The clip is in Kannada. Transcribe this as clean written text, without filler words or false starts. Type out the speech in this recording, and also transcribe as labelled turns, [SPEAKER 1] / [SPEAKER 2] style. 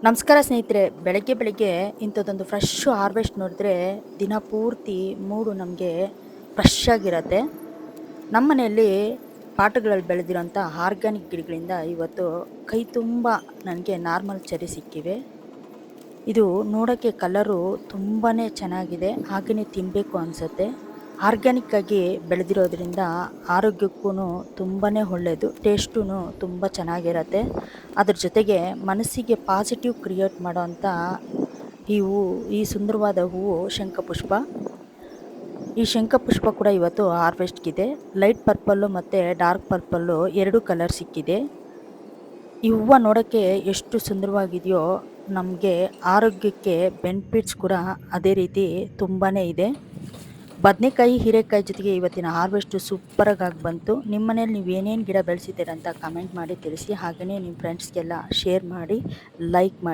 [SPEAKER 1] ನಮಸ್ಕಾರ ಸ್ನೇಹಿತರೆ. ಬೆಳಗ್ಗೆ ಬೆಳಗ್ಗೆ ಇಂಥದ್ದೊಂದು ಫ್ರೆಶ್ ಹಾರ್ವೆಸ್ಟ್ ನೋಡಿದ್ರೆ ದಿನ ಪೂರ್ತಿ ಮೂಡು ನಮಗೆ ಫ್ರೆಶ್ ಆಗಿರತ್ತೆ. ನಮ್ಮ ಮನೆಯಲ್ಲಿ ಪಾಟ್‌ಗಳಲ್ಲಿ ಬೆಳೆದಿರೋಂಥ ಆರ್ಗ್ಯಾನಿಕ್ ಗಿಡಗಳಿಂದ ಇವತ್ತು ಕೈ ತುಂಬ ನನಗೆ ನಾರ್ಮಲ್ ಚೆರ್ರಿ ಸಿಕ್ಕಿವೆ. ಇದು ನೋಡೋಕ್ಕೆ ಕಲರು ತುಂಬಾನೇ ಚೆನ್ನಾಗಿದೆ. ಹಾಗೆಯೇ ತಿನ್ನಬೇಕು ಅನಿಸುತ್ತೆ. ಆರ್ಗ್ಯಾನಿಕ್ ಆಗಿ ಬೆಳೆದಿರೋದ್ರಿಂದ ಆರೋಗ್ಯಕ್ಕೂ ತುಂಬಾನೇ ಒಳ್ಳೆಯದು. ಟೇಸ್ಟೂ ತುಂಬ ಚೆನ್ನಾಗಿರತ್ತೆ. ಅದ್ರ ಜೊತೆಗೆ ಮನಸ್ಸಿಗೆ ಪಾಸಿಟಿವ್ ಕ್ರಿಯೇಟ್ ಮಾಡೋವಂಥ ಈ ಸುಂದರವಾದ ಹೂವು ಶಂಖಪುಷ್ಪ. ಈ ಶಂಖಪುಷ್ಪ ಕೂಡ ಇವತ್ತು ಹಾರ್ವೆಸ್ಟ್‌ಗಿದೆ. ಲೈಟ್ ಪರ್ಪಲ್ಲು ಮತ್ತು ಡಾರ್ಕ್ ಪರ್ಪಲ್ಲು 2 ಕಲರ್ ಸಿಕ್ಕಿದೆ. ಈ ಹೂವು ನೋಡೋಕ್ಕೆ ಎಷ್ಟು ಸುಂದರವಾಗಿದೆಯೋ ನಮಗೆ ಆರೋಗ್ಯಕ್ಕೆ ಬೆನಿಫಿಟ್ಸ್ ಕೂಡ ಅದೇ ರೀತಿ ತುಂಬಾನೇ ಇದೆ. ಬದನೆಕಾಯಿ, ಹೀರೆಕಾಯಿ ಜೊತೆಗೆ ಇವತ್ತಿನ ಹಾರ್ವೆಸ್ಟು ಸೂಪರಾಗಿ ಬಂತು. ನಿಮ್ಮ ಮನೇಲಿ ನೀವು ಏನೇನು ಗಿಡ ಬೆಳೆಸಿದ್ದೀರ ಅಂತ ಕಮೆಂಟ್ ಮಾಡಿ ತಿಳಿಸಿ. ಹಾಗೆಯೇ ನಿಮ್ಮ ಫ್ರೆಂಡ್ಸ್ಗೆಲ್ಲ ಶೇರ್ ಮಾಡಿ, ಲೈಕ್ ಮಾಡಿ.